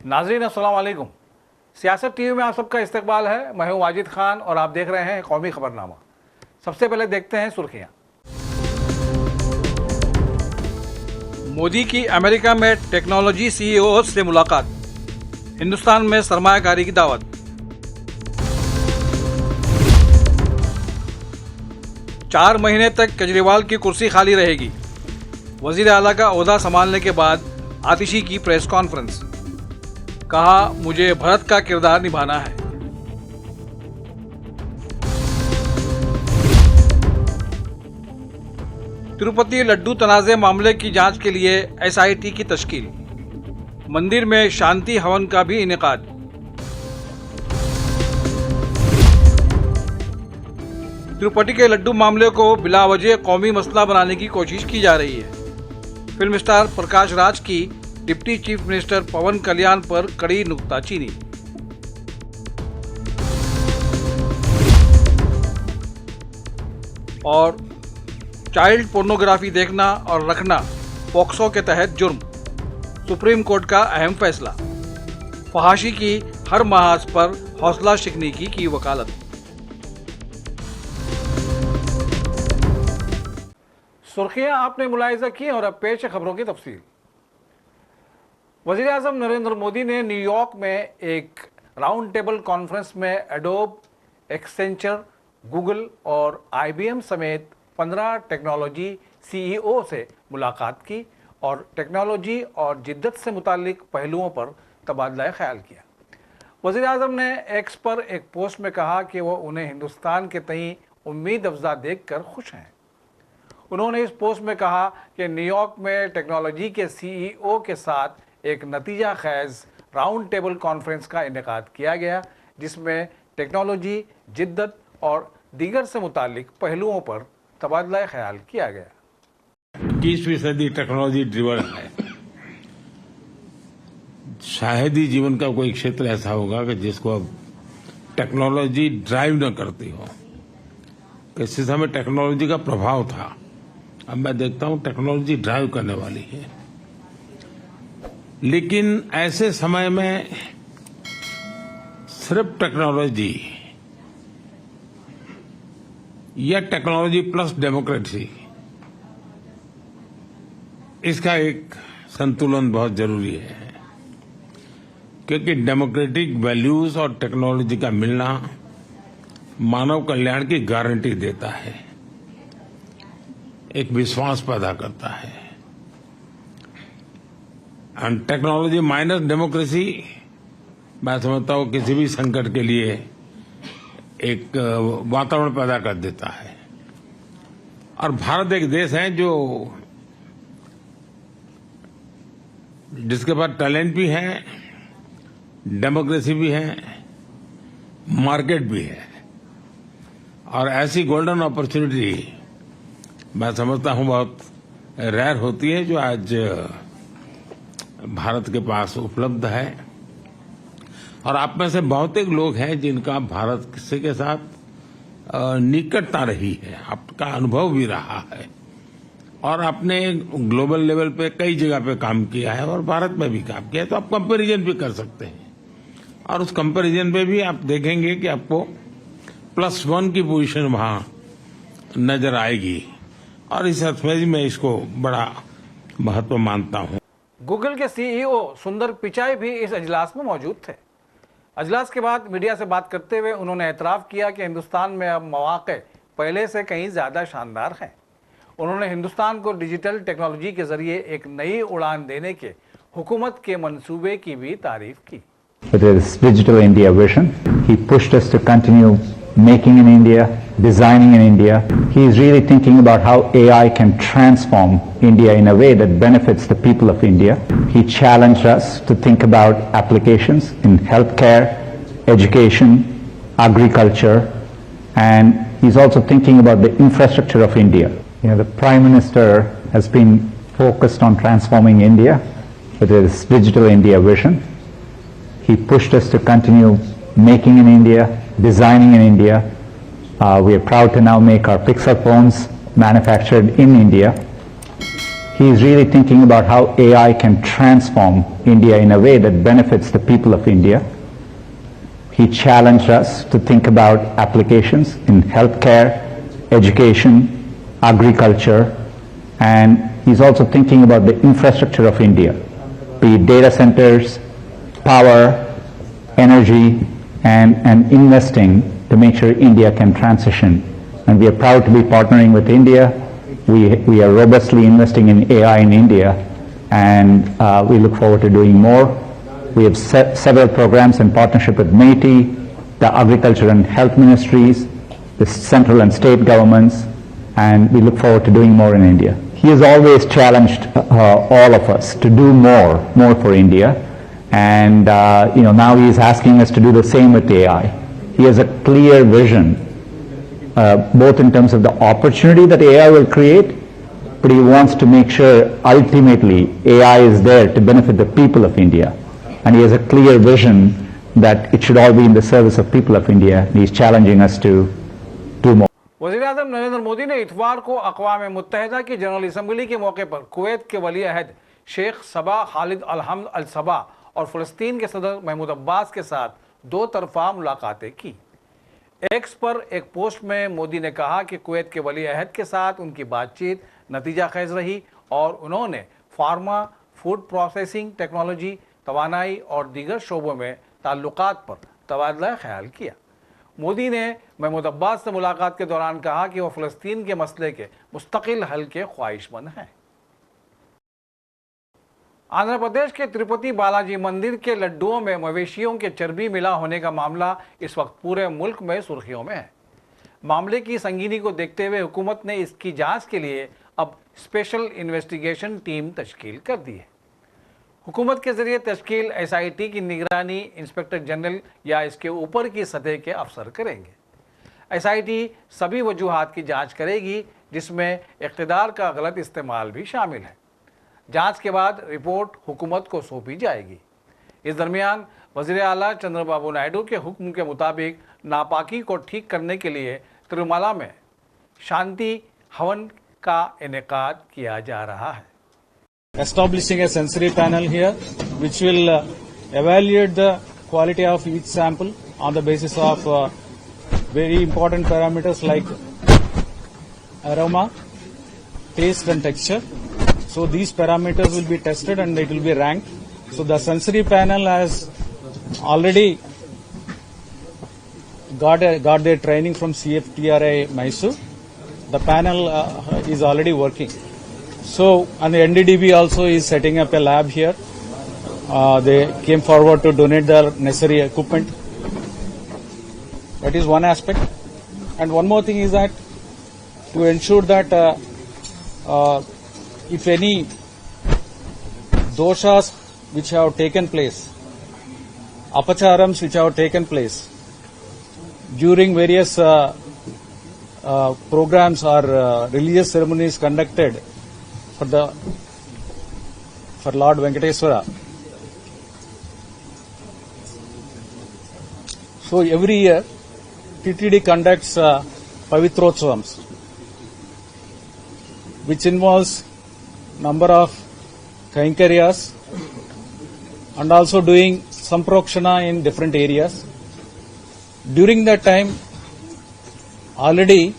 नाज़रीन अस्सलाम वालेकुम। सियासत टीवी में आप सबका इस्तकबाल है। मैं हूं वाजिद खान और आप देख रहे हैं कौमी खबरनामा। सबसे पहले देखते हैं सुर्खियां। मोदी की अमेरिका में टेक्नोलॉजी सीईओ से मुलाकात, हिंदुस्तान में सरमायाकारी की दावत। चार महीने तक केजरीवाल की कुर्सी खाली रहेगी। वजीर आला का ओहदा संभालने के बाद आतिशी की प्रेस कॉन्फ्रेंस, कहा मुझे भरत का किरदार निभाना है। तिरुपति लड्डू तनाज़े मामले की जांच के लिए एसआईटी की तश्कील, मंदिर में शांति हवन का भी इनेकाद। तिरुपति के लड्डू मामले को बिलावजह कौमी मसला बनाने की कोशिश की जा रही है। फिल्म स्टार प्रकाश राज की डिप्टी चीफ मिनिस्टर पवन कल्याण पर कड़ी नुक्ताचीनी। और चाइल्ड पोर्नोग्राफी देखना और रखना पॉक्सो के तहत जुर्म, सुप्रीम कोर्ट का अहम फैसला। फहाशी की हर महाज पर हौसला शिकनी की वकालत। सुर्खियां आपने मुलाहिजा की और अब पेश है खबरों की तफसील। वज़ीर आज़म नरेंद्र मोदी ने न्यूयॉर्क में एक राउंड टेबल कॉन्फ्रेंस में एडोब, एक्सेंचर, गूगल और IBM समेत 15 टेक्नोलॉजी सीईओ से मुलाकात की और टेक्नोलॉजी और जिद्दत से मुतालिक पहलुओं पर तबादला ख्याल किया। वज़ीर आज़म ने एक्स पर एक पोस्ट में कहा कि वो उन्हें हिंदुस्तान के तई उम्मीद अफजा देखकर खुश हैं। उन्होंने इस पोस्ट में कहा कि न्यूयॉर्क में टेक्नोलॉजी के सीईओ के साथ एक नतीजा खैज राउंड टेबल कॉन्फ्रेंस का इनेकाद किया गया, जिसमें टेक्नोलॉजी, जिद्दत और दीगर से मुतालिक पहलुओं पर तबादला ख्याल किया गया। 21वीं सदी टेक्नोलॉजी ड्रिवन है। शायद ही जीवन का कोई क्षेत्र ऐसा होगा कि जिसको अब टेक्नोलॉजी ड्राइव न करती हो। किसी समय टेक्नोलॉजी का प्रभाव था, अब मैं देखता हूं टेक्नोलॉजी ड्राइव करने वाली है। लेकिन ऐसे समय में सिर्फ टेक्नोलॉजी या टेक्नोलॉजी प्लस डेमोक्रेसी, इसका एक संतुलन बहुत जरूरी है, क्योंकि डेमोक्रेटिक वैल्यूज और टेक्नोलॉजी का मिलना मानव कल्याण की गारंटी देता है, एक विश्वास पैदा करता है। एंड टेक्नोलॉजी माइनस डेमोक्रेसी, मैं समझता हूं किसी भी संकट के लिए एक वातावरण पैदा कर देता है। और भारत एक देश है जिसके पास टैलेंट भी है, डेमोक्रेसी भी है, मार्केट भी है। और ऐसी गोल्डन अपॉर्चुनिटी मैं समझता हूं बहुत रेयर होती है, जो आज भारत के पास उपलब्ध है। और आप में से बहुत एक लोग हैं जिनका भारत से के साथ निकटता रही है, आपका अनुभव भी रहा है, और आपने ग्लोबल लेवल पे कई जगह पे काम किया है और भारत में भी काम किया है, तो आप कंपैरिजन भी कर सकते हैं। और उस कंपैरिजन पे भी आप देखेंगे कि आपको +1 की पोजीशन वहां नजर आएगी। और इस अर्थ में मैं इसको बड़ा महत्व मानता हूं। गूगल के सीईओ सुंदर पिचाई भी इस अजलास में मौजूद थे। अजलास के बाद मीडिया से बात करते हुए उन्होंने एतराफ़ किया कि हिंदुस्तान में अब मौक़े पहले से कहीं ज़्यादा शानदार हैं। उन्होंने हिंदुस्तान को डिजिटल टेक्नोलॉजी के जरिए एक नई उड़ान देने के हुकूमत के मंसूबे की भी तारीफ की। With his Digital India vision, he pushed us to continue making in India, designing in India. He is really thinking about how AI can transform India in a way that benefits the people of India. He challenged us to think about applications in healthcare, education, agriculture, and he's also thinking about the infrastructure of India. You know, the Prime Minister has been focused on transforming India with his Digital India vision. He pushed us to continue making in India, designing in India. We are proud to now make our Pixel phones manufactured in India. He's really thinking about how AI can transform India in a way that benefits the people of India. He challenged us to think about applications in healthcare, education, agriculture, and he's also thinking about the infrastructure of India, be it data centers, power, energy, and investing to make sure India can transition. And we are proud to be partnering with India. We are robustly investing in AI in India, and we look forward to doing more. We have several programs in partnership with MeitY, the Agriculture and Health Ministries, the central and state governments, and we look forward to doing more in India. He has always challenged all of us to do more for India, and now he is asking us to do the same with AI. He has a clear vision, both in terms of the opportunity that AI will create, but he wants to make sure ultimately AI is there to benefit the people of India. And he has a clear vision that it should all be in the service of people of India. And he's challenging us to do more. वज़ीर-ए-आज़म नरेंद्र मोदी ने इतवार को अक़वाम मुत्तहिदा की general assembly के मौके पर Kuwait के वली अहद शेख सबा खालिद अल-हमद अल-सबा और फ़लस्तीन के सदर महमूद अब्बास के साथ दो तरफ़ा मुलाकातें की। एक्स पर एक पोस्ट में मोदी ने कहा कि कुवैत के वली अहद के साथ उनकी बातचीत नतीजा खेज रही और उन्होंने फार्मा, फूड प्रोसेसिंग टेक्नोलॉजी, तवानाई और दीगर शोबों में ताल्लुकात पर तबादला ख्याल किया। मोदी ने महमूद अब्बास से मुलाकात के दौरान कहा कि वह फ़लस्तीन के मसले के मुस्तकिल हल के ख्वाहिशमंद हैं। आंध्र प्रदेश के तिरुपति बालाजी मंदिर के लड्डुओं में मवेशियों के चर्बी मिला होने का मामला इस वक्त पूरे मुल्क में सुर्खियों में है। मामले की संगीनी को देखते हुए हुकूमत ने इसकी जांच के लिए अब स्पेशल इन्वेस्टिगेशन टीम तश्कील कर दी है। हुकूमत के जरिए तश्कील SIT की निगरानी इंस्पेक्टर जनरल या इसके ऊपर की सतह के अफसर करेंगे। SIT सभी वजूहात की जांच करेगी जिसमें इक़्तिदार का गलत इस्तेमाल भी शामिल है। जांच के बाद रिपोर्ट हुकूमत को सौंपी जाएगी। इस दरमियान वज़ीर आला चंद्रबाबू नायडू के हुक्म के मुताबिक नापाकी को ठीक करने के लिए तिरुमला में शांति हवन का इनेकाद किया जा रहा है। Establishing a sensory panel here which will evaluate the quality of each sample on the basis of very important parameters like aroma, taste and texture. So these parameters will be tested and it will be ranked. So the sensory panel has already got their training from CFTRI Mysore. The panel is already working. So, and the NDDB also is setting up a lab here. They came forward to donate their necessary equipment. That is one aspect. And one more thing is that to ensure that if any doshas which have taken place, apacharams which have taken place during various programs or religious ceremonies conducted for Lord Venkateswara. So every year TTD conducts Pavitrotsavams, which involves number of kainkaryas and also doing samprakshana in different areas. During that time, already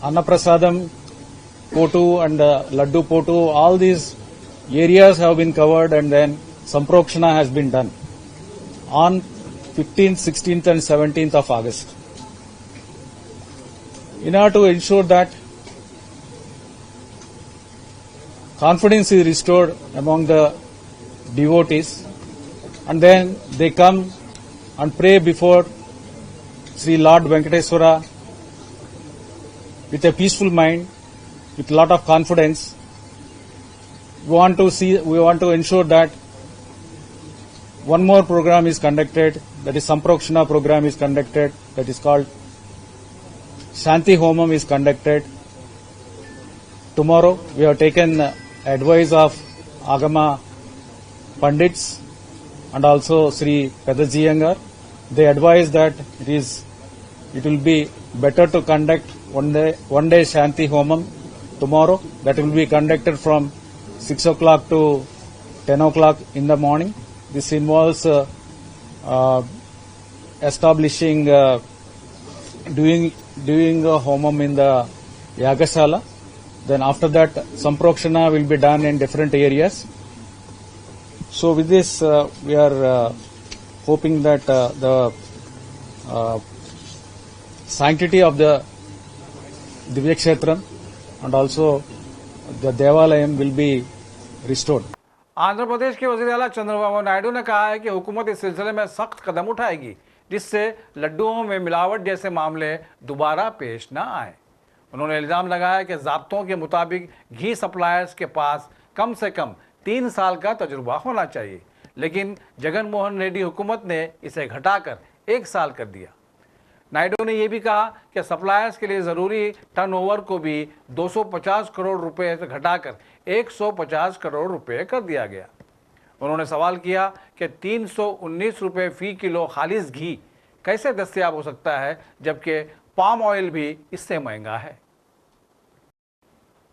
Annaprasadam, Potu and Laddu Potu, all these areas have been covered and then samprakshana has been done on 15th, 16th and 17th of August. In order to ensure that confidence is restored among the devotees, and then they come and pray before Sri Lord Venkateswara with a peaceful mind, with a lot of confidence. We want to ensure that one more program is conducted, that is Samprakshana program is conducted, that is called Shanti Homam is conducted. Tomorrow we have taken advice of Agama Pandits and also Sri Padajiyangar. They advise that it will be better to conduct one day Shanti Homam tomorrow. That will be conducted from 6 o'clock to 10 o'clock in the morning. This involves establishing, doing a homam in the Yagashala. Then after that, Samprakshana will be done in different areas. So with this, we are hoping that the sanctity of the Divya Kshetram and also the Devalayam will be restored. Andhra Pradesh के वजीर आला चंद्रबाबू नायडू ने कहा है कि हुकूमत इस सिलसिले में सख्त कदम उठाएगी जिससे लड्डुओं में मिलावट जैसे मामले दोबारा पेश न आए। उन्होंने इल्जाम लगाया कि ज़ाब्तों के मुताबिक घी सप्लायर्स के पास कम से कम 3 साल का तजुर्बा होना चाहिए, लेकिन जगन मोहन रेड्डी हुकूमत ने इसे घटाकर 1 साल कर दिया। नायडू ने यह भी कहा कि सप्लायर्स के लिए ज़रूरी टर्नओवर को भी 250 करोड़ रुपए से घटाकर 150 करोड़ रुपए कर दिया गया। उन्होंने सवाल किया कि 319 रुपए फी किलो खालिस घी कैसे दस्तयाब हो सकता है जबकि पाम ऑयल भी इससे महंगा है।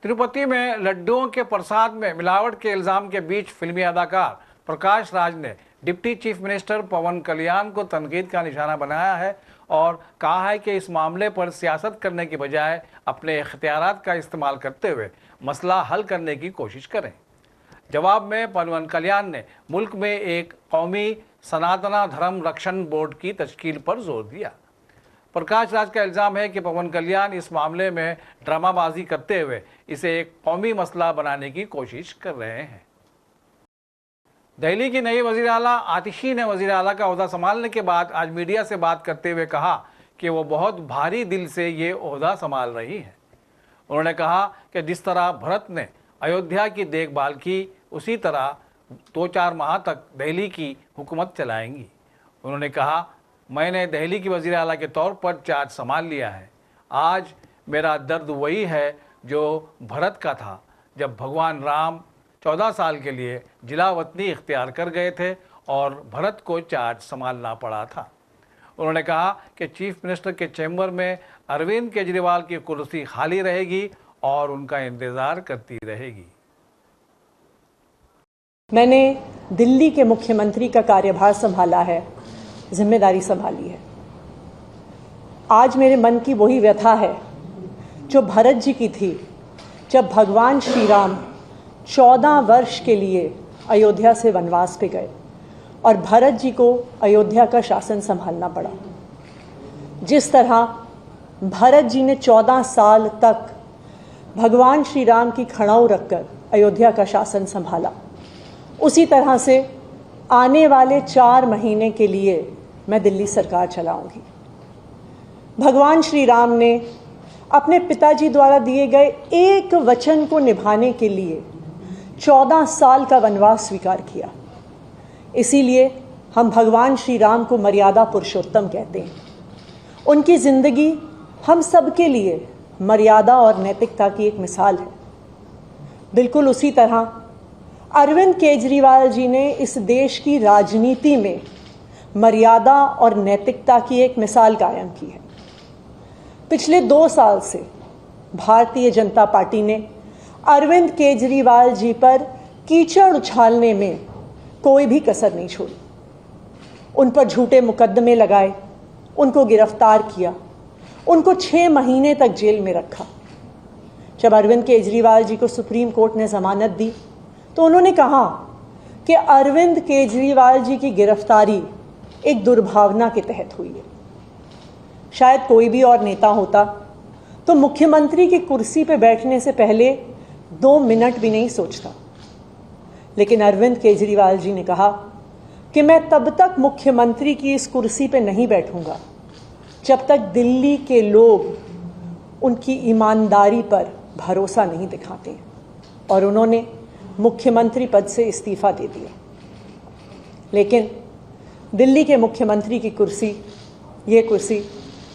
तिरुपति में लड्डुओं के प्रसाद में मिलावट के इल्जाम के बीच फिल्मी अदाकार प्रकाश राज ने डिप्टी चीफ मिनिस्टर पवन कल्याण को तनकीद का निशाना बनाया है और कहा है कि इस मामले पर सियासत करने की बजाय अपने इख्तियारात का इस्तेमाल करते हुए मसला हल करने की कोशिश करें। जवाब में पवन कल्याण ने मुल्क में एक कौमी सनातना धर्म रक्षण बोर्ड की तश्कील पर जोर दिया। प्रकाश राज का इल्ज़ाम है कि पवन कल्याण इस मामले में ड्रामाबाजी करते हुए इसे एक कौमी मसला बनाने की कोशिश कर रहे हैं। दिल्ली की नई वज़ीर आला आतिशी ने वज़ीर आला का ओहदा संभालने के बाद आज मीडिया से बात करते हुए कहा कि वो बहुत भारी दिल से ये ओहदा संभाल रही हैं। उन्होंने कहा कि जिस तरह भारत ने अयोध्या की देखभाल की उसी तरह 2-4 माह तक दिल्ली की हुकूमत चलाएंगी। उन्होंने कहा, मैंने दिल्ली की वज़ीर आला के तौर पर चार्ज संभाल लिया है। आज मेरा दर्द वही है जो भारत का था जब भगवान राम 14 साल के लिए जिला वतनी इख्तियार कर गए थे और भारत को चार्ज संभालना पड़ा था। उन्होंने कहा कि चीफ मिनिस्टर के चैम्बर में अरविंद केजरीवाल की कुर्सी खाली रहेगी और उनका इंतज़ार करती रहेगी। मैंने दिल्ली के मुख्यमंत्री का कार्यभार संभाला है, जिम्मेदारी संभाली है। आज मेरे मन की वही व्यथा है जो भरत जी की थी जब भगवान श्री राम 14 वर्ष के लिए अयोध्या से वनवास पे गए और भरत जी को अयोध्या का शासन संभालना पड़ा। जिस तरह भरत जी ने 14 साल तक भगवान श्री राम की खड़ाऊ रखकर अयोध्या का शासन संभाला, उसी तरह से आने वाले 4 महीने के लिए मैं दिल्ली सरकार चलाऊंगी। भगवान श्री राम ने अपने पिताजी द्वारा दिए गए एक वचन को निभाने के लिए 14 साल का वनवास स्वीकार किया। इसीलिए हम भगवान श्री राम को मर्यादा पुरुषोत्तम कहते हैं। उनकी जिंदगी हम सब के लिए मर्यादा और नैतिकता की एक मिसाल है। बिल्कुल उसी तरह अरविंद केजरीवाल जी ने इस देश की राजनीति में मर्यादा और नैतिकता की एक मिसाल कायम की है। पिछले 2 साल से भारतीय जनता पार्टी ने अरविंद केजरीवाल जी पर कीचड़ उछालने में कोई भी कसर नहीं छोड़ी। उन पर झूठे मुकदमे लगाए, उनको गिरफ्तार किया, उनको 6 महीने तक जेल में रखा। जब अरविंद केजरीवाल जी को सुप्रीम कोर्ट ने जमानत दी तो उन्होंने कहा कि अरविंद केजरीवाल जी की गिरफ्तारी एक दुर्भावना के तहत हुई है। शायद कोई भी और नेता होता तो मुख्यमंत्री की कुर्सी पर बैठने से पहले 2 मिनट भी नहीं सोचता, लेकिन अरविंद केजरीवाल जी ने कहा कि मैं तब तक मुख्यमंत्री की इस कुर्सी पर नहीं बैठूंगा जब तक दिल्ली के लोग उनकी ईमानदारी पर भरोसा नहीं दिखाते। और उन्होंने मुख्यमंत्री पद से इस्तीफा दे दिया। लेकिन दिल्ली के मुख्यमंत्री की कुर्सी, ये कुर्सी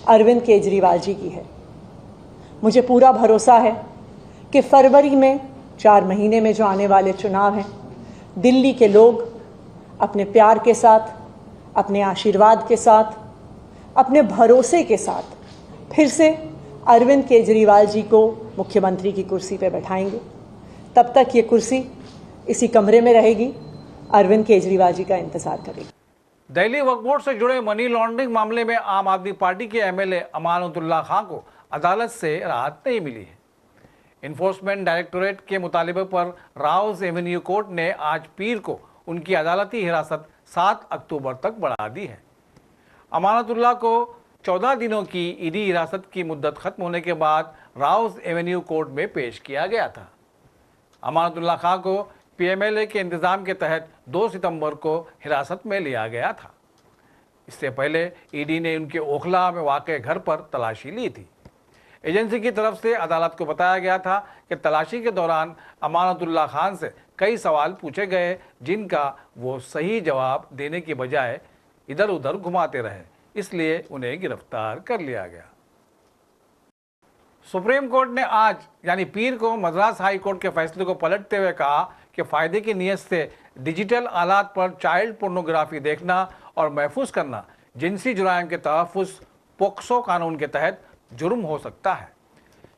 अरविंद केजरीवाल जी की है। मुझे पूरा भरोसा है कि फरवरी में 4 महीने में जो आने वाले चुनाव हैं, दिल्ली के लोग अपने प्यार के साथ, अपने आशीर्वाद के साथ, अपने भरोसे के साथ फिर से अरविंद केजरीवाल जी को मुख्यमंत्री की कुर्सी पर बैठाएंगे। तब तक ये कुर्सी इसी कमरे में रहेगी, अरविंद केजरीवाल जी का इंतजार करेगी। दिल्ली वक्फ बोर्ड से जुड़े मनी लॉन्ड्रिंग मामले में आम आदमी पार्टी के एमएलए अमानतुल्लाह खां को अदालत से राहत नहीं मिली है। इन्फोर्समेंट डायरेक्टोरेट के मुतालिबे पर राउज एवेन्यू कोर्ट ने आज पीर को उनकी अदालती हिरासत 7 अक्टूबर तक बढ़ा दी है। अमानतुल्लाह को 14 दिनों की ईडी हिरासत की मुद्दत खत्म होने के बाद राउज एवेन्यू कोर्ट में पेश किया गया था। अमानतुल्लाह खां को पीएमएलए के इंतजाम के तहत 2 सितंबर को हिरासत में लिया गया था। इससे पहले ईडी ने उनके ओखला में वाक़ घर पर तलाशी ली थी। एजेंसी की तरफ से अदालत को बताया गया था कि तलाशी के दौरान अमानतुल्लाह खान से कई सवाल पूछे गए, जिनका वो सही जवाब देने की बजाय इधर उधर घुमाते रहे, इसलिए उन्हें गिरफ्तार कर लिया गया। सुप्रीम कोर्ट ने आज यानी पीर को मद्रास हाई कोर्ट के फैसले को पलटते हुए कहा कि फ़ायदे की नीयत से डिजिटल आलात पर चाइल्ड पोर्नोग्राफी देखना और महफूज करना जिनसी जुराइम के तहफ़्फ़ुज़ पोक्सो कानून के तहत जुर्म हो सकता है।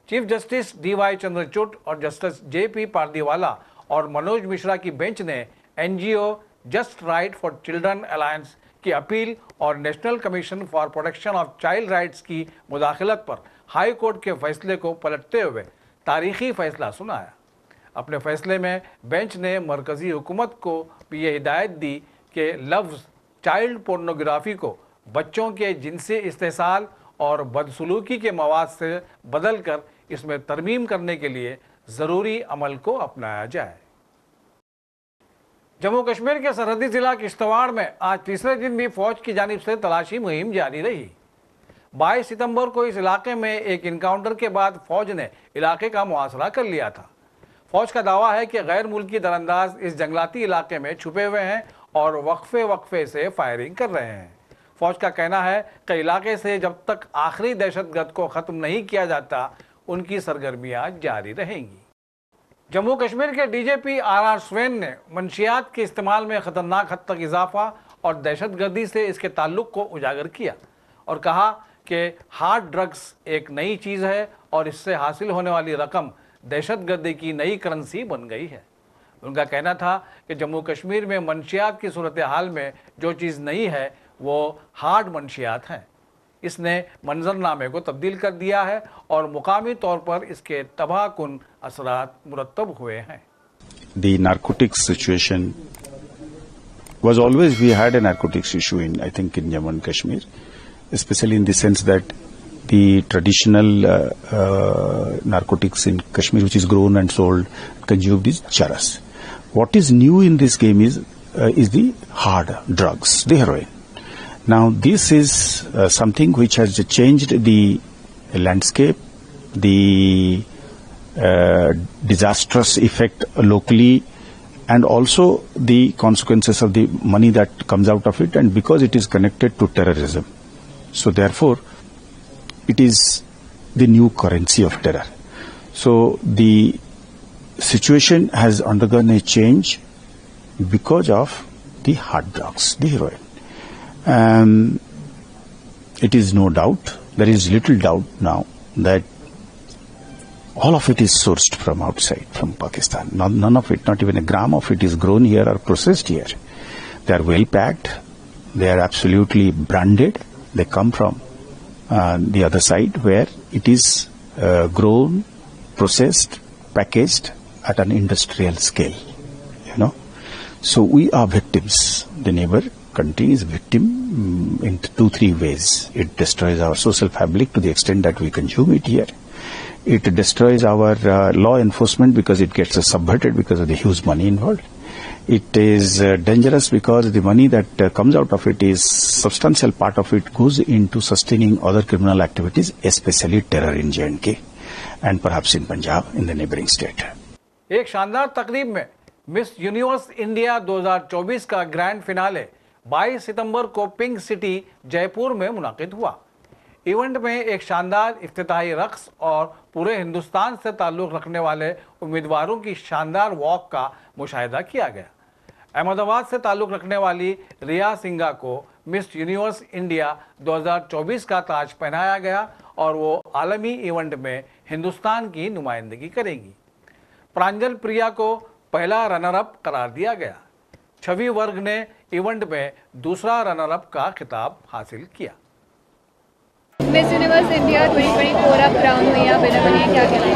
चीफ जस्टिस DY चंद्रचूड़ और जस्टिस JP पारदीवाला और मनोज मिश्रा की बेंच ने NGO just right for children alliance की अपील और national commission for protection of child rights की मुदाखलत पर हाई कोर्ट के फैसले को पलटते हुए तारीखी फैसला सुनाया। अपने फैसले में बेंच ने मरकजी हुकूमत को भी ये हिदायत दी कि लफ्ज़ चाइल्ड पोर्नोग्राफी को बच्चों के जिनसी इस्तेसाल और बदसलूकी के मवाद से बदलकर इसमें तरमीम करने के लिए ज़रूरी अमल को अपनाया जाए। जम्मू कश्मीर के सरहदी ज़िला किश्तवाड़ में आज तीसरे दिन भी फौज की जानिब से तलाशी मुहिम जारी रही। 22 सितंबर को इस इलाके में एक इनकाउंटर के बाद फौज ने इलाके का मुहासरा कर लिया था। फौज का दावा है कि गैर मुल्की दरअंदाज इस जंगलाती इलाके में छुपे हुए हैं और वक्फे से फायरिंग कर रहे हैं। फौज का कहना है कि इलाके से जब तक आखिरी दहशतगर्द को ख़त्म नहीं किया जाता, उनकी सरगर्मियां जारी रहेंगी। जम्मू कश्मीर के DGP RR स्वेन ने मंशियात के इस्तेमाल में ख़तरनाक हद तक इजाफा और दहशतगर्दी से इसके ताल्लुक़ को उजागर किया और कहा कि हार्ड ड्रग्स एक नई चीज़ है और इससे हासिल होने वाली रकम दहशतगर्दी की नई करेंसी बन गई है। उनका कहना था कि जम्मू कश्मीर में मंशियात की सूरत हाल में जो चीज़ नई है वो हार्ड मंशियात हैं। इसने मंजरनामे को तब्दील कर दिया है और मुकामी तौर पर इसके तबाहकुन असरात मुरत्तब हुए हैं। The narcotics situation was always, we had a narcotics issue in, I think, in Jammu and Kashmir, especially in the sense that the traditional narcotics in Kashmir, which is grown and sold, consumed, is charas. What is new in this game is the hard drugs, the heroin. Now, this is something which has changed the landscape, the disastrous effect locally, and also the consequences of the money that comes out of it, and because it is connected to terrorism. So therefore, it is the new currency of terror. So the situation has undergone a change because of the hard drugs, the heroin. It is no doubt, there is little doubt now that all of it is sourced from outside, from Pakistan. None of it, not even a gram of it, is grown here or processed here. They are well packed, they are absolutely branded, they come from the other side where it is grown, processed, packaged at an industrial scale, you know. So we are victims. The neighbor country is victim in 2-3 ways. It destroys our social fabric to the extent that we consume it here. It destroys our law enforcement because it gets subverted because of the huge money involved. It is dangerous because the money that comes out of it is substantial part of it goes into sustaining other criminal activities, especially terror in J&K and perhaps in Punjab, in the neighboring state. एक शानदार तकरीब में miss universe India 2024 का grand finale 22 सितंबर को pink city Jaipur में मुनाकिद हुआ। Event में एक शानदार इफ्तिताही रक्स और पूरे हिंदुस्तान से ताल्लुक़ रखने वाले उम्मीदवारों की शानदार वॉक का मुशाहिदा किया गया। अहमदाबाद से ताल्लुक़ रखने वाली रिया सिंघा को मिस यूनिवर्स इंडिया 2024 का ताज पहनाया गया और वो आलमी इवेंट में हिंदुस्तान की नुमाइंदगी करेंगी। प्रांजल प्रिया को पहला रनर अप करार दिया गया। छवि वर्ग ने इवेंट में दूसरा रनर अप का खिताब हासिल किया। मिस यूनिवर्स इंडिया 2024 अब क्राउन हुई, आप बिना बनी क्या कहना?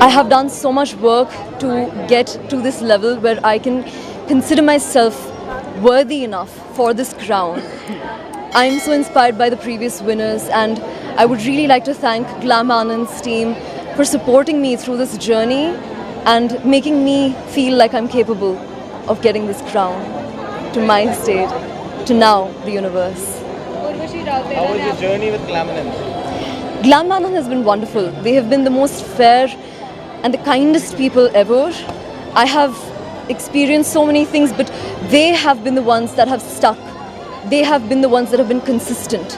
I have done so much work to get to this level where I can consider myself worthy enough for this crown. I am so inspired by the previous winners, and I would really like to thank Glam Anand's team for supporting me through this journey and making me feel like I'm capable of getting this crown to my state, to now the universe. How was your journey with Glam Anand? Glam Anand has been wonderful. They have been the most fair and the kindest people ever. I have experienced so many things, but they have been the ones that have stuck. They have been the ones that have been consistent.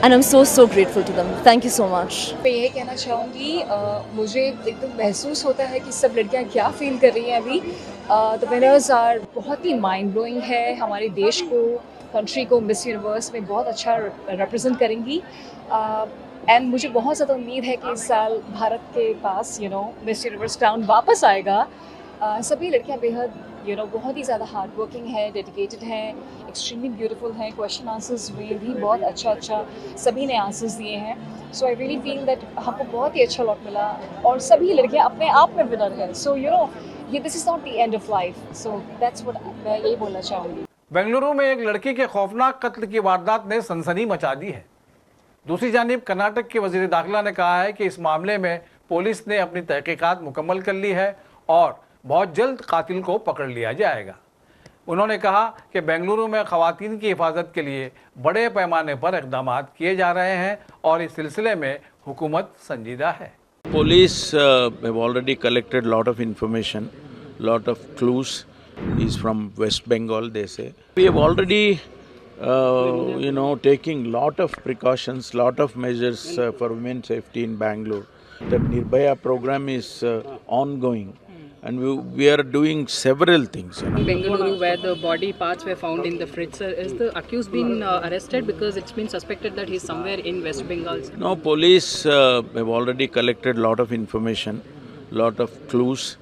And I'm so grateful to them. Thank you so much. मैं ये कहना चाहूँगी, मुझे एकदम महसूस होता है कि सब लड़कियाँ क्या फील कर रही हैं अभी। द विनर्स आर बहुत ही माइंड ब्लोइंग है, हमारे देश को, कंट्री को मिस यूनिवर्स में बहुत अच्छा रिप्रेजेंट करेंगी। एंड मुझे बहुत ज़्यादा उम्मीद है कि इस साल भारत के पास मिस यूनिवर्स क्राउन वापस आएगा। सभी लड़कियां बेहद बहुत ही ज़्यादा हार्ड वर्किंग है, डेडिकेटेड हैं, एक्सट्रीमली ब्यूटीफुल हैं। क्वेश्चन आंसर्स में भी बहुत अच्छा सभी ने आंसर्स दिए हैं। सो आई रियली फील दैट हमको बहुत ही अच्छा लॉट मिला और सभी लड़कियां अपने आप में विनर हैं। सो ये this is not the end of life. So that's what मैं ये बोलना चाहूँगी। बेंगलुरु में एक लड़की के खौफनाक कत्ल की वारदात ने सनसनी मचा दी है। दूसरी जानिब कर्नाटक के वजीर दाखिला ने कहा है कि इस मामले में पुलिस ने अपनी तहकीकात मुकम्मल कर ली है और बहुत जल्द कातिल को पकड़ लिया जाएगा। उन्होंने कहा कि बेंगलुरु में खवातीन की हिफाजत के लिए बड़े पैमाने पर इक़दाम किए जा रहे हैं और इस सिलसिले में हुकूमत संजीदा है। Police have already collected lot of information, lot of clues. He's from West Bengal, they say. We have already, taking lot of precautions, lot of measures for women's safety in Bangalore. The Nirbhaya program is ongoing, and we are doing several things. Bengaluru, where the body parts were found in the fridge, sir, is the accused been arrested because it's been suspected that he's somewhere in West Bengal? No, police have already collected lot of information, lot of clues,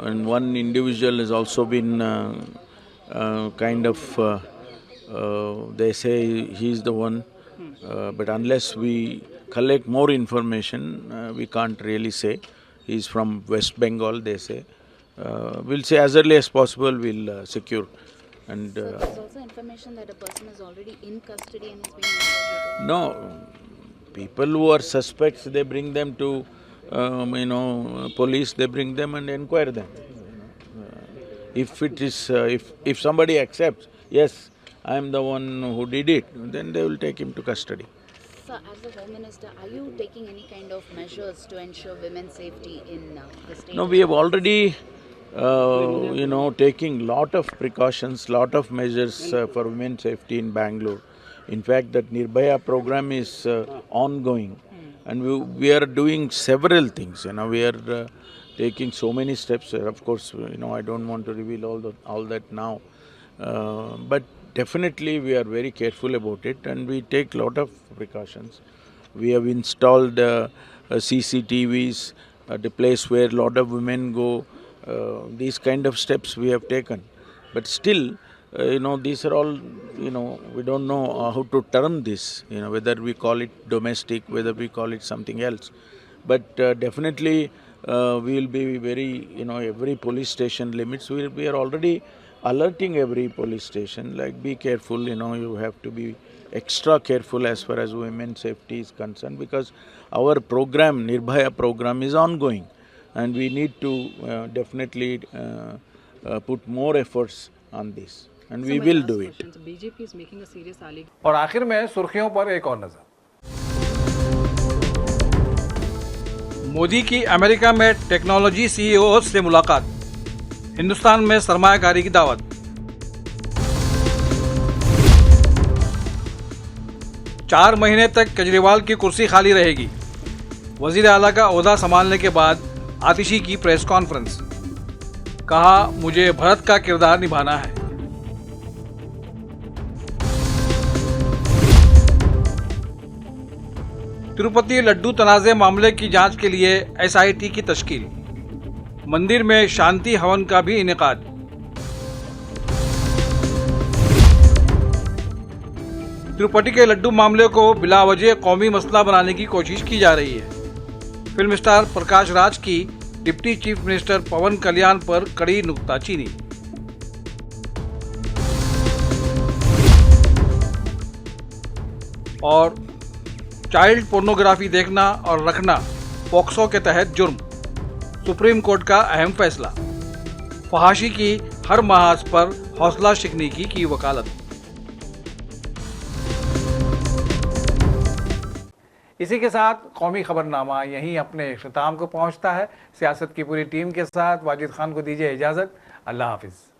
and one individual has also been they say he's the one, but unless we collect more information, we can't really say. He's from West Bengal, they say. We'll say as early as possible we'll secure. And so there's also information that a person is already in custody and is being interrogated. No, people who are suspects, they bring them to police, they bring them and inquire them. If it is, if somebody accepts, yes, I am the one who did it, then they will take him to custody. So, as the Home Minister, are you taking any kind of measures to ensure women's safety in the state? No, we have already, taking lot of precautions, lot of measures for women's safety in Bangalore. In fact, that Nirbhaya program is ongoing, and we are doing several things. We are taking so many steps. Of course, I don't want to reveal all that now, but definitely we are very careful about it, and we take lot of precautions. We have installed CCTVs at the place where lot of women go. These kind of steps we have taken, but still, these are all, we don't know how to term this, whether we call it domestic, whether we call it something else. But definitely we will be very, every police station limits, we are already alerting every police station, like be careful, you have to be extra careful as far as women's safety is concerned, because our program, Nirbhaya program, is ongoing, and we need to definitely put more efforts on this, and we will do it. BJP is making a serious allegation. और आखिर में सुर्खियों पर एक और नजर। मोदी की America में टेक्नोलॉजी सीईओ से मुलाकात, हिंदुस्तान में सरमायाकारी की दावत। चार महीने तक केजरीवाल की कुर्सी खाली रहेगी। वजीर आला का ओहदा संभालने के बाद आतिशी की प्रेस कॉन्फ्रेंस, कहा मुझे भरत का किरदार निभाना है। तिरुपति लड्डू तनाज़े मामले की जांच के लिए SIT की तश्कील। मंदिर में शांति हवन का भी इनेकाद। तिरुपति के लड्डू मामले को बिलावजह कौमी मसला बनाने की कोशिश की जा रही है। फिल्म स्टार प्रकाश राज की डिप्टी चीफ मिनिस्टर पवन कल्याण पर कड़ी नुक्ताचीनी। और चाइल्ड पोर्नोग्राफी देखना और रखना पॉक्सो के तहत जुर्म। सुप्रीम कोर्ट का अहम फैसला। फहाशी की हर महाज पर हौसला शिकनी की वकालत। इसी के साथ कौमी खबरनामा यहीं अपने इख्तिताम को पहुंचता है। सियासत की पूरी टीम के साथ वाजिद खान को दीजिए इजाज़त। अल्लाह हाफिज़।